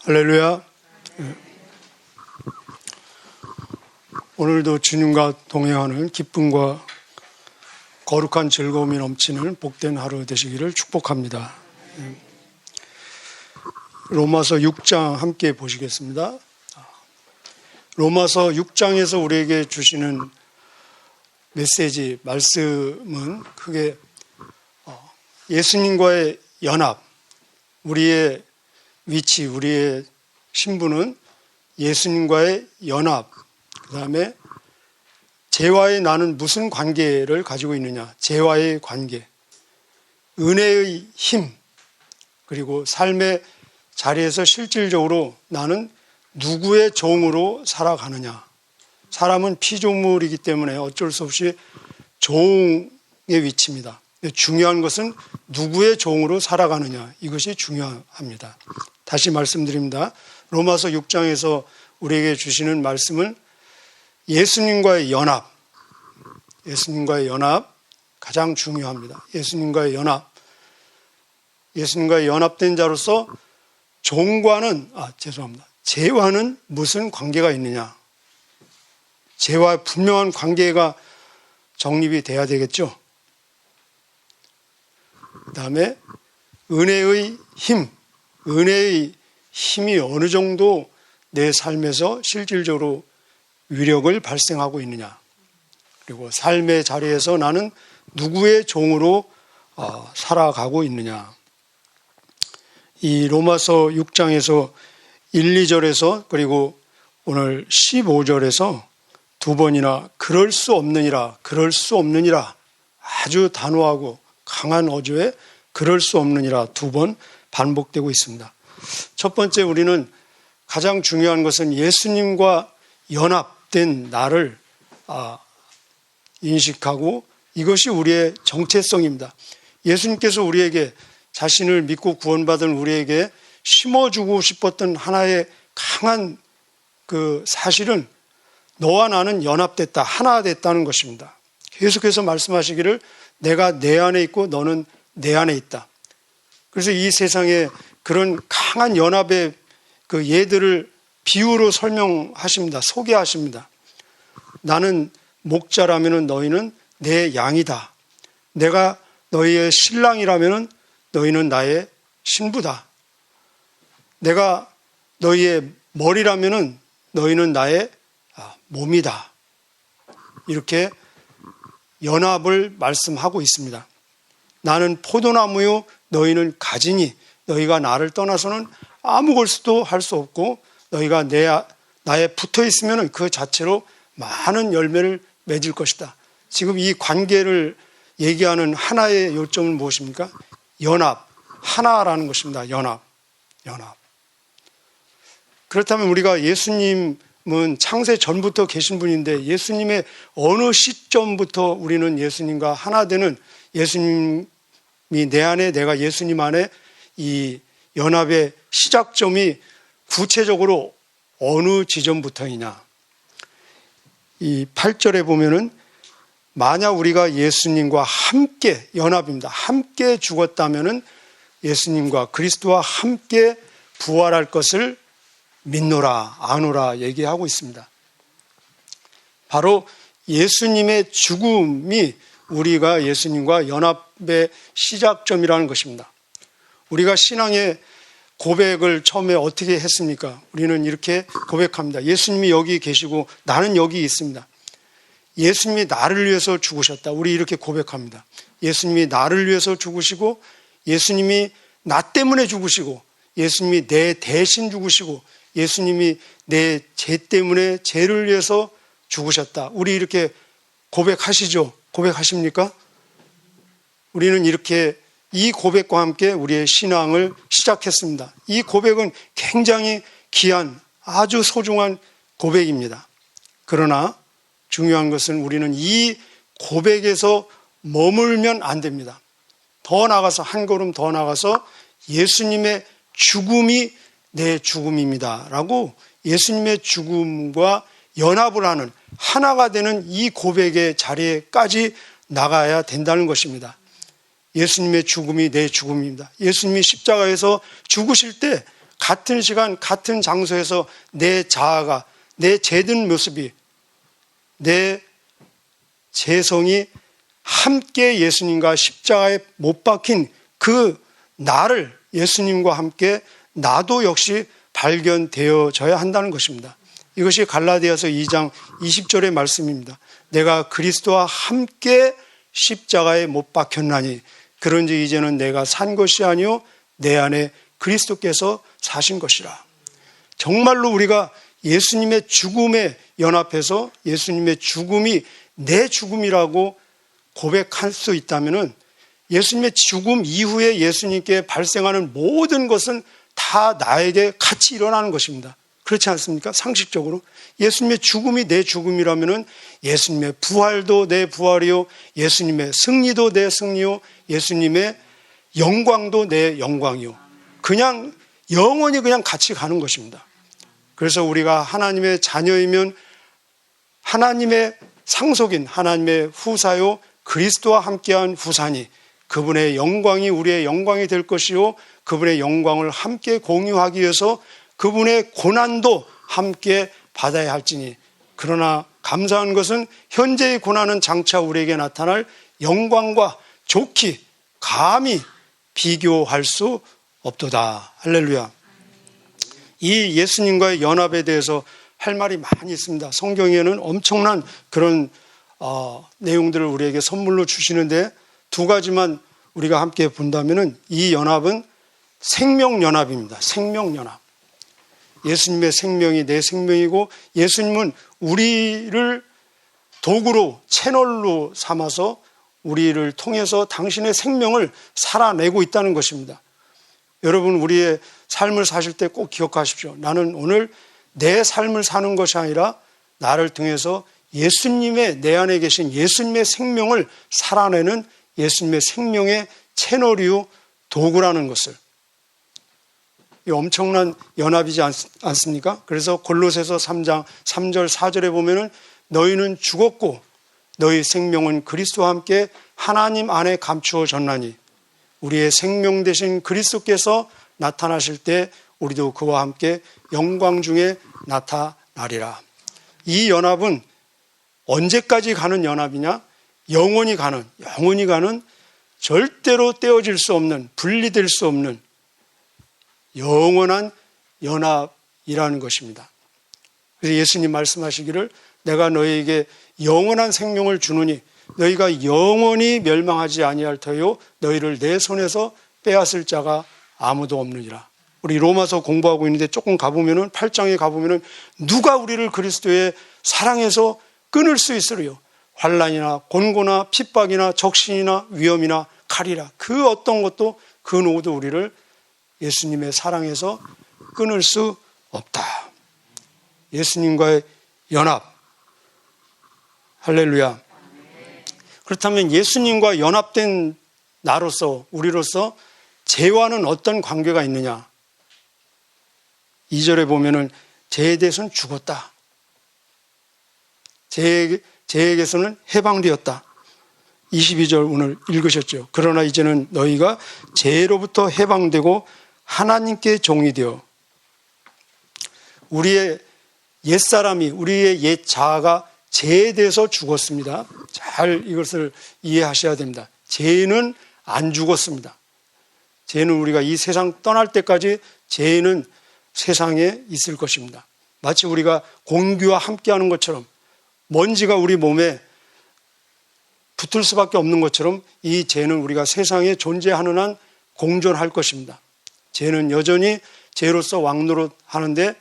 할렐루야. 오늘도 주님과 동행하는 기쁨과 거룩한 즐거움이 넘치는 복된 하루 되시기를 축복합니다. 로마서 6장 함께 보시겠습니다. 로마서 6장에서 우리에게 주시는 메시지, 말씀은 크게 예수님과의 연합, 우리의 위치, 우리의 신분은 예수님과의 연합, 그 다음에 죄와의 나는 무슨 관계를 가지고 있느냐, 죄와의 관계, 은혜의 힘, 그리고 삶의 자리에서 실질적으로 나는 누구의 종으로 살아가느냐. 사람은 피조물이기 때문에 어쩔 수 없이 종의 위치입니다. 중요한 것은 누구의 종으로 살아가느냐, 이것이 중요합니다. 다시 말씀드립니다. 로마서 6장에서 우리에게 주시는 말씀은 예수님과의 연합, 예수님과의 연합 가장 중요합니다. 예수님과의 연합된 자로서 죄와는 무슨 관계가 있느냐. 죄와 분명한 관계가 정립이 돼야 되겠죠. 그 다음에 은혜의 힘이 어느 정도 내 삶에서 실질적으로 위력을 발생하고 있느냐. 그리고 삶의 자리에서 나는 누구의 종으로 살아가고 있느냐. 이 로마서 6장에서 1, 2절에서 그리고 오늘 15절에서 두 번이나 그럴 수 없느니라 아주 단호하고 강한 어조에 그럴 수 없느니라 두 번 반복되고 있습니다. 첫 번째, 우리는 가장 중요한 것은 예수님과 연합된 나를 인식하고 이것이 우리의 정체성입니다. 예수님께서 우리에게 자신을 믿고 구원받은 우리에게 심어주고 싶었던 하나의 강한 그 사실은 너와 나는 연합됐다, 하나 됐다는 것입니다. 계속해서 말씀하시기를 내가 내 안에 있고 너는 내 안에 있다. 그래서 이 세상에 그런 강한 연합의 그 예들을 비유로 설명하십니다. 소개하십니다. 나는 목자라면 너희는 내 양이다. 내가 너희의 신랑이라면 너희는 나의 신부다. 내가 너희의 머리라면 너희는 나의 몸이다. 이렇게 연합을 말씀하고 있습니다. 나는 포도나무요 너희는 가지니 너희가 나를 떠나서는 아무 것도 할 수 없고 너희가 나에 붙어 있으면 그 자체로 많은 열매를 맺을 것이다. 지금 이 관계를 얘기하는 하나의 요점은 무엇입니까? 연합, 하나라는 것입니다. 연합. 그렇다면 우리가 예수님은 창세 전부터 계신 분인데 예수님의 어느 시점부터 우리는 예수님과 하나 되는, 예수님이 내 안에 내가 예수님 안에 이 연합의 시작점이 구체적으로 어느 지점부터이냐. 이 8절에 보면은 만약 우리가 예수님과 함께 연합입니다. 함께 죽었다면은 예수님과 그리스도와 함께 부활할 것을 믿노라, 아노라 얘기하고 있습니다. 바로 예수님의 죽음이 우리가 예수님과 연합의 시작점이라는 것입니다. 우리가 신앙의 고백을 처음에 어떻게 했습니까? 우리는 이렇게 고백합니다. 예수님이 여기 계시고 나는 여기 있습니다. 예수님이 나를 위해서 죽으셨다. 우리 이렇게 고백합니다. 예수님이 나를 위해서 죽으시고 예수님이 나 때문에 죽으시고 예수님이 내 대신 죽으시고 예수님이 내 죄 때문에 죄를 위해서 죽으셨다. 우리 이렇게 고백하시죠? 고백하십니까? 우리는 이렇게 이 고백과 함께 우리의 신앙을 시작했습니다. 이 고백은 굉장히 귀한 아주 소중한 고백입니다. 그러나 중요한 것은 우리는 이 고백에서 머물면 안 됩니다. 더 나아가서 한 걸음 더 나아가서 예수님의 죽음이 내 죽음입니다 라고 예수님의 죽음과 연합을 하는 하나가 되는 이 고백의 자리에까지 나가야 된다는 것입니다. 예수님의 죽음이 내 죽음입니다. 예수님이 십자가에서 죽으실 때 같은 시간, 같은 장소에서 내 자아가, 내 죄든 모습이, 내 죄성이 함께 예수님과 십자가에 못 박힌 그 나를 예수님과 함께 나도 역시 발견되어져야 한다는 것입니다. 이것이 갈라디아서 2장 20절의 말씀입니다. 내가 그리스도와 함께 십자가에 못 박혔나니 그런지 이제는 내가 산 것이 아니요 내 안에 그리스도께서 사신 것이라. 정말로 우리가 예수님의 죽음에 연합해서 예수님의 죽음이 내 죽음이라고 고백할 수 있다면 예수님의 죽음 이후에 예수님께 발생하는 모든 것은 다 나에게 같이 일어나는 것입니다. 그렇지 않습니까? 상식적으로 예수님의 죽음이 내 죽음이라면 예수님의 부활도 내 부활이요, 예수님의 승리도 내 승리요, 예수님의 영광도 내 영광이요. 그냥 영원히 그냥 같이 가는 것입니다. 그래서 우리가 하나님의 자녀이면 하나님의 상속인, 하나님의 후사요, 그리스도와 함께한 후사니 그분의 영광이 우리의 영광이 될 것이요, 그분의 영광을 함께 공유하기 위해서 그분의 고난도 함께 받아야 할지니, 그러나 감사한 것은 현재의 고난은 장차 우리에게 나타날 영광과 좋기 감히 비교할 수 없도다. 할렐루야. 이 예수님과의 연합에 대해서 할 말이 많이 있습니다. 성경에는 엄청난 그런 내용들을 우리에게 선물로 주시는데 두 가지만 우리가 함께 본다면 이 연합은 생명연합입니다. 생명연합. 예수님의 생명이 내 생명이고 예수님은 우리를 도구로 채널로 삼아서 우리를 통해서 당신의 생명을 살아내고 있다는 것입니다. 여러분, 우리의 삶을 사실 때 꼭 기억하십시오. 나는 오늘 내 삶을 사는 것이 아니라 나를 통해서 예수님의 내 안에 계신 예수님의 생명을 살아내는 예수님의 생명의 채널이요 도구라는 것을, 이 엄청난 연합이지 않습니까? 그래서 골로새서 3장 3절 4절에 보면은 너희는 죽었고 너희 생명은 그리스도와 함께 하나님 안에 감추어졌나니 우리의 생명 되신 그리스도께서 나타나실 때 우리도 그와 함께 영광 중에 나타나리라. 이 연합은 언제까지 가는 연합이냐? 영원히 가는 절대로 떼어질 수 없는, 분리될 수 없는 영원한 연합이라는 것입니다. 그래서 예수님 말씀하시기를 내가 너희에게 영원한 생명을 주노니 너희가 영원히 멸망하지 아니할 터요 너희를 내 손에서 빼앗을 자가 아무도 없느니라. 우리 로마서 공부하고 있는데 조금 가보면은 8장에 가보면은 누가 우리를 그리스도의 사랑에서 끊을 수 있으리요? 환난이나 곤고나 핍박이나 적신이나 위험이나 칼이라. 그 어떤 것도 그 누구도 우리를 예수님의 사랑에서 끊을 수 없다. 예수님과의 연합. 할렐루야. 그렇다면 예수님과 연합된 나로서, 우리로서 죄와는 어떤 관계가 있느냐? 2절에 보면은 죄에 대해서는 죽었다. 죄에게서는 해방되었다. 22절 오늘 읽으셨죠. 그러나 이제는 너희가 죄로부터 해방되고 하나님께 종이 되어 우리의 옛사람이, 우리의 옛 자아가 죄에 대해서 죽었습니다. 잘 이것을 이해하셔야 됩니다. 죄는 안 죽었습니다. 죄는 우리가 이 세상 떠날 때까지 죄는 세상에 있을 것입니다. 마치 우리가 공기와 함께하는 것처럼 먼지가 우리 몸에 붙을 수밖에 없는 것처럼 이 죄는 우리가 세상에 존재하는 한 공존할 것입니다. 죄는 여전히 죄로서 왕노릇 하는데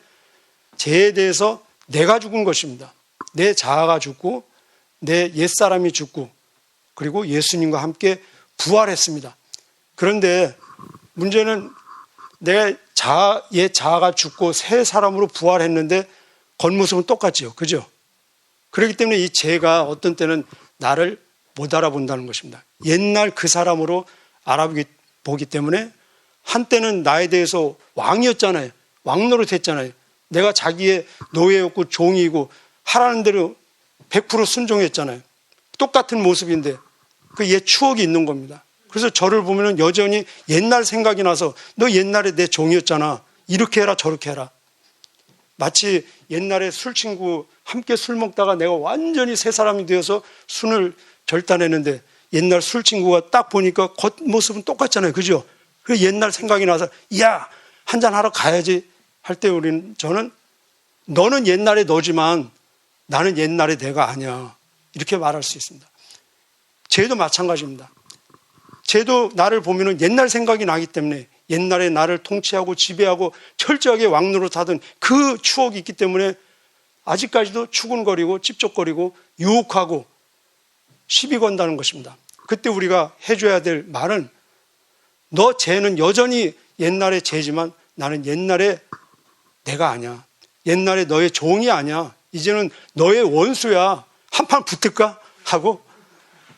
죄에 대해서 내가 죽은 것입니다. 내 자아가 죽고 내 옛사람이 죽고 그리고 예수님과 함께 부활했습니다. 그런데 문제는 내 옛 자아가 죽고 새 사람으로 부활했는데 겉모습은 똑같지요. 그죠? 그렇기 때문에 이 죄가 어떤 때는 나를 못 알아본다는 것입니다. 옛날 그 사람으로 알아보기 때문에 한때는 나에 대해서 왕이었잖아요. 왕노릇 했잖아요. 내가 자기의 노예였고 종이고 하라는 대로 100% 순종했잖아요. 똑같은 모습인데 그 옛 추억이 있는 겁니다. 그래서 저를 보면 여전히 옛날 생각이 나서 너 옛날에 내 종이었잖아. 이렇게 해라 저렇게 해라. 마치 옛날에 술 친구 함께 술 먹다가 내가 완전히 새 사람이 되어서 술을 절단했는데 옛날 술 친구가 딱 보니까 겉모습은 똑같잖아요. 그죠? 그 옛날 생각이 나서 야, 한잔 하러 가야지 할 때 저는 너는 옛날에 너지만 나는 옛날에 내가 아니야. 이렇게 말할 수 있습니다. 쟤도 마찬가지입니다. 쟤도 나를 보면은 옛날 생각이 나기 때문에 옛날에 나를 통치하고 지배하고 철저하게 왕노릇하던 그 추억이 있기 때문에 아직까지도 추근거리고 찝쩍거리고 유혹하고 시비 건다는 것입니다. 그때 우리가 해줘야 될 말은 너 쟤는 여전히 옛날의 쟤지만 나는 옛날에 내가 아니야. 옛날에 너의 종이 아니야. 이제는 너의 원수야. 한판 붙을까? 하고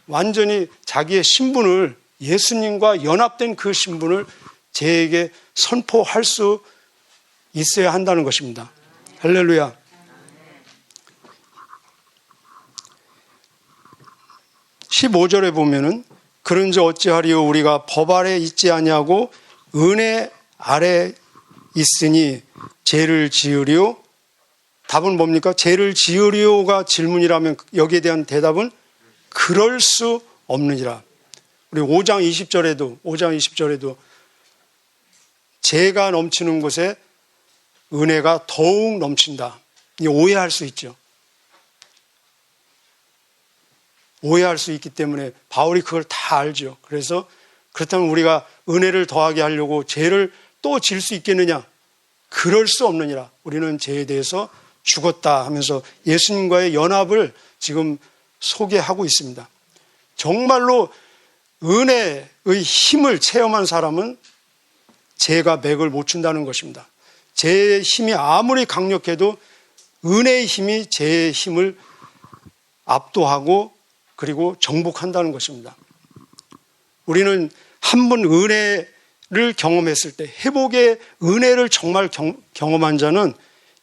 완전히 자기의 신분을 예수님과 연합된 그 신분을 쟤에게 선포할 수 있어야 한다는 것입니다. 할렐루야. (15절에) 보면은 그런즉 어찌하리요 우리가 법 아래 있지 아니하고 은혜 아래 있으니 죄를 지으리요. 답은 뭡니까? 죄를 지으리요가 질문이라면 여기에 대한 대답은 그럴 수 없느니라. 우리 5장 20절에도 죄가 넘치는 곳에 은혜가 더욱 넘친다. 이게 오해할 수 있죠. 오해할 수 있기 때문에 바울이 그걸 다 알죠. 그래서 그렇다면 우리가 은혜를 더하게 하려고 죄를 또 질 수 있겠느냐? 그럴 수 없느니라. 우리는 죄에 대해서 죽었다 하면서 예수님과의 연합을 지금 소개하고 있습니다. 정말로 은혜의 힘을 체험한 사람은 죄가 맥을 못 춘다는 것입니다. 죄의 힘이 아무리 강력해도 은혜의 힘이 죄의 힘을 압도하고 그리고 정복한다는 것입니다. 우리는 한 번 은혜를 경험했을 때 회복의 은혜를 정말 경험한 자는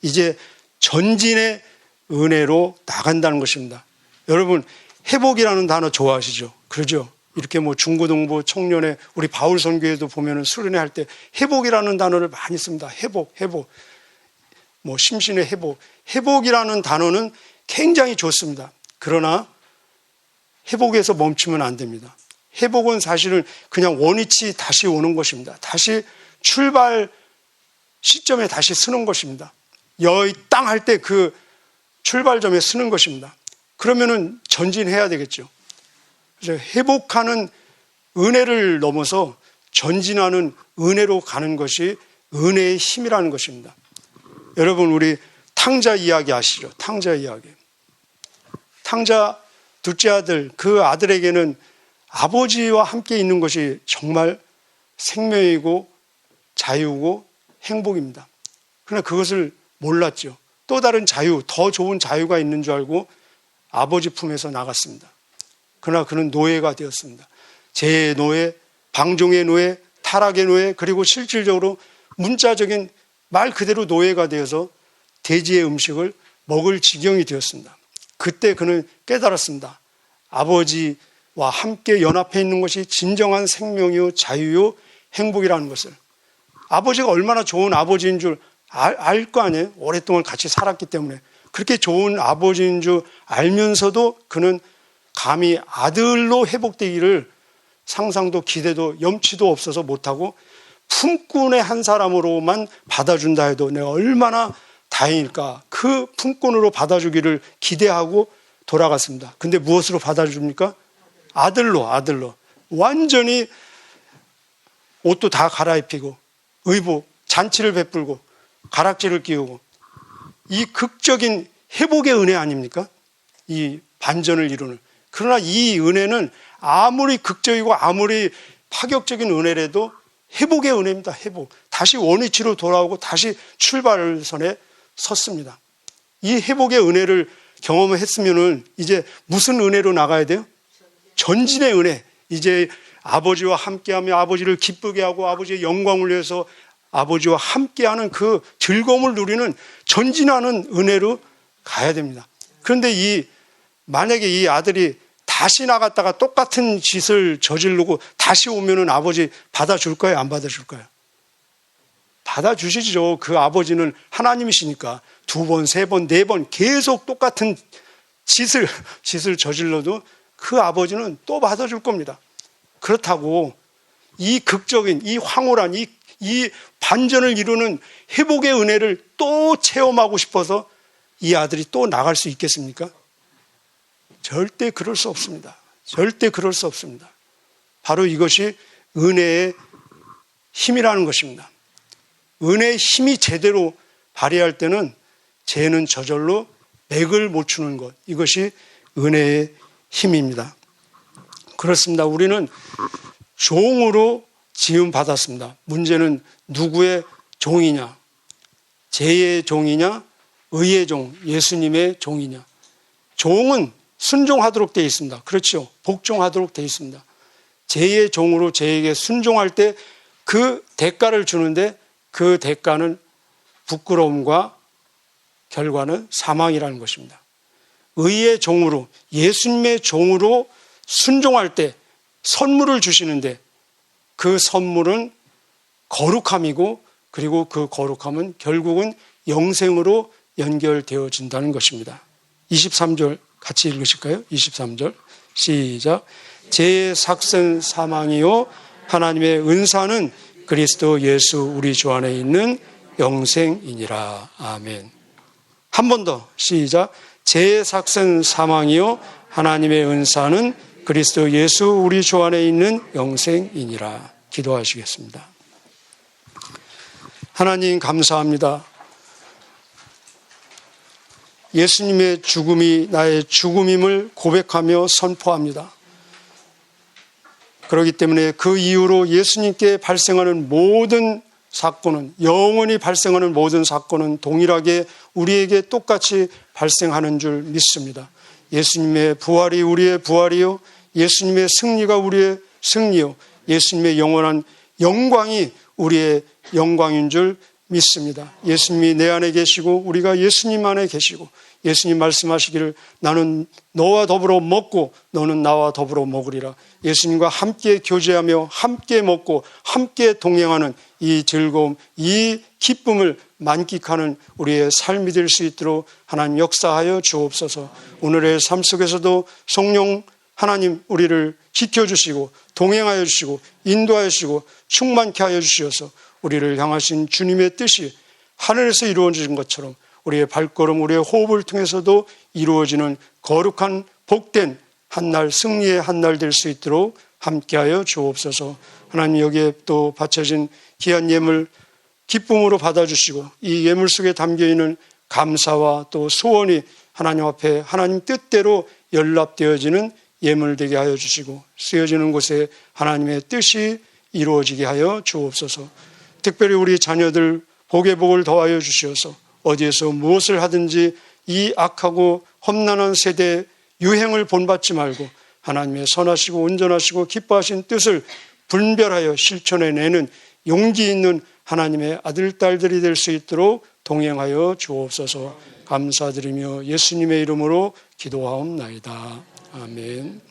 이제 전진의 은혜로 나간다는 것입니다. 여러분 회복이라는 단어 좋아하시죠? 그러죠? 이렇게 뭐 중고등부 청년회 우리 바울 선교회도 보면은 수련회 할 때 회복이라는 단어를 많이 씁니다. 회복. 뭐 심신의 회복. 회복이라는 단어는 굉장히 좋습니다. 그러나 회복에서 멈추면 안 됩니다. 회복은 사실은 그냥 원위치 다시 오는 것입니다. 다시 출발 시점에 다시 서는 것입니다. 여의 땅 할 때 그 출발점에 서는 것입니다. 그러면은 전진해야 되겠죠. 그래서 회복하는 은혜를 넘어서 전진하는 은혜로 가는 것이 은혜의 힘이라는 것입니다. 여러분 우리 탕자 이야기 아시죠? 탕자 이야기. 탕자 둘째 아들, 그 아들에게는 아버지와 함께 있는 것이 정말 생명이고 자유고 행복입니다. 그러나 그것을 몰랐죠. 또 다른 자유, 더 좋은 자유가 있는 줄 알고 아버지 품에서 나갔습니다. 그러나 그는 노예가 되었습니다. 죄의 노예, 방종의 노예, 타락의 노예, 그리고 실질적으로 문자적인 말 그대로 노예가 되어서 돼지의 음식을 먹을 지경이 되었습니다. 그때 그는 깨달았습니다. 아버지와 함께 연합해 있는 것이 진정한 생명이요 자유요 행복이라는 것을. 아버지가 얼마나 좋은 아버지인 줄 알 거 아니에요? 오랫동안 같이 살았기 때문에. 그렇게 좋은 아버지인 줄 알면서도 그는 감히 아들로 회복되기를 상상도 기대도 염치도 없어서 못하고 품꾼의 한 사람으로만 받아준다 해도 내가 얼마나 다행일까. 그 품꾼으로 받아주기를 기대하고 돌아갔습니다. 근데 무엇으로 받아줍니까? 아들로. 완전히 옷도 다 갈아입히고 의복, 잔치를 베풀고 가락지를 끼우고 이 극적인 회복의 은혜 아닙니까? 이 반전을 이루는. 그러나 이 은혜는 아무리 극적이고 아무리 파격적인 은혜라도 회복의 은혜입니다. 회복. 다시 원위치로 돌아오고 다시 출발선에 섰습니다. 이 회복의 은혜를 경험을 했으면은 이제 무슨 은혜로 나가야 돼요? 전진의 은혜. 이제 아버지와 함께하며 아버지를 기쁘게 하고 아버지의 영광을 위해서 아버지와 함께하는 그 즐거움을 누리는 전진하는 은혜로 가야 됩니다. 그런데 만약에 이 아들이 다시 나갔다가 똑같은 짓을 저지르고 다시 오면은 아버지 받아줄까요? 안 받아줄까요? 받아주시죠. 그 아버지는 하나님이시니까 2번, 3번, 4번 계속 똑같은 짓을 저질러도 그 아버지는 또 받아줄 겁니다. 그렇다고 이 극적인, 이 황홀한, 이 반전을 이루는 회복의 은혜를 또 체험하고 싶어서 이 아들이 또 나갈 수 있겠습니까? 절대 그럴 수 없습니다. 절대 그럴 수 없습니다. 바로 이것이 은혜의 힘이라는 것입니다. 은혜의 힘이 제대로 발휘할 때는 죄는 저절로 맥을 못 추는 것, 이것이 은혜의 힘입니다. 그렇습니다. 우리는 종으로 지음받았습니다. 문제는 누구의 종이냐? 죄의 종이냐? 의의 종, 예수님의 종이냐? 종은 순종하도록 되어 있습니다. 그렇죠. 복종하도록 되어 있습니다. 죄의 종으로 죄에게 순종할 때 그 대가를 주는데 그 대가는 부끄러움과 결과는 사망이라는 것입니다. 의의 종으로, 예수님의 종으로 순종할 때 선물을 주시는데 그 선물은 거룩함이고, 그리고 그 거룩함은 결국은 영생으로 연결되어진다는 것입니다. 23절 같이 읽으실까요? 23절 시작. 죄의 삭은 사망이요 하나님의 은사는 그리스도 예수 우리 주 안에 있는 영생이니라. 아멘. 한 번 더 시작. 죄의 삭은 사망이요 하나님의 은사는 그리스도 예수 우리 주 안에 있는 영생이니라. 기도하시겠습니다. 하나님 감사합니다. 예수님의 죽음이 나의 죽음임을 고백하며 선포합니다. 그렇기 때문에 그 이후로 예수님께 발생하는 모든 사건은, 영원히 발생하는 모든 사건은 동일하게 우리에게 똑같이 발생하는 줄 믿습니다. 예수님의 부활이 우리의 부활이요, 예수님의 승리가 우리의 승리요, 예수님의 영원한 영광이 우리의 영광인 줄 믿습니다. 예수님이 내 안에 계시고 우리가 예수님 안에 계시고, 예수님 말씀하시기를 나는 너와 더불어 먹고 너는 나와 더불어 먹으리라. 예수님과 함께 교제하며 함께 먹고 함께 동행하는 이 즐거움, 이 기쁨을 만끽하는 우리의 삶이 될 수 있도록 하나님 역사하여 주옵소서. 오늘의 삶 속에서도 성령 하나님 우리를 지켜주시고 동행하여 주시고 인도하여 주시고 충만케 하여 주시어서 우리를 향하신 주님의 뜻이 하늘에서 이루어진 것처럼 우리의 발걸음, 우리의 호흡을 통해서도 이루어지는 거룩한 복된 한날, 승리의 한날 될 수 있도록 함께하여 주옵소서. 하나님, 여기에 또 바쳐진 귀한 예물 기쁨으로 받아주시고 이 예물 속에 담겨있는 감사와 또 소원이 하나님 앞에 하나님 뜻대로 연락되어지는 예물 되게 하여 주시고, 쓰여지는 곳에 하나님의 뜻이 이루어지게 하여 주옵소서. 특별히 우리 자녀들 복의 복을 더하여 주시어서 어디에서 무엇을 하든지 이 악하고 험난한 세대의 유행을 본받지 말고 하나님의 선하시고 온전하시고 기뻐하신 뜻을 분별하여 실천해내는 용기 있는 하나님의 아들, 딸들이 될 수 있도록 동행하여 주옵소서. 감사드리며 예수님의 이름으로 기도하옵나이다. 아멘.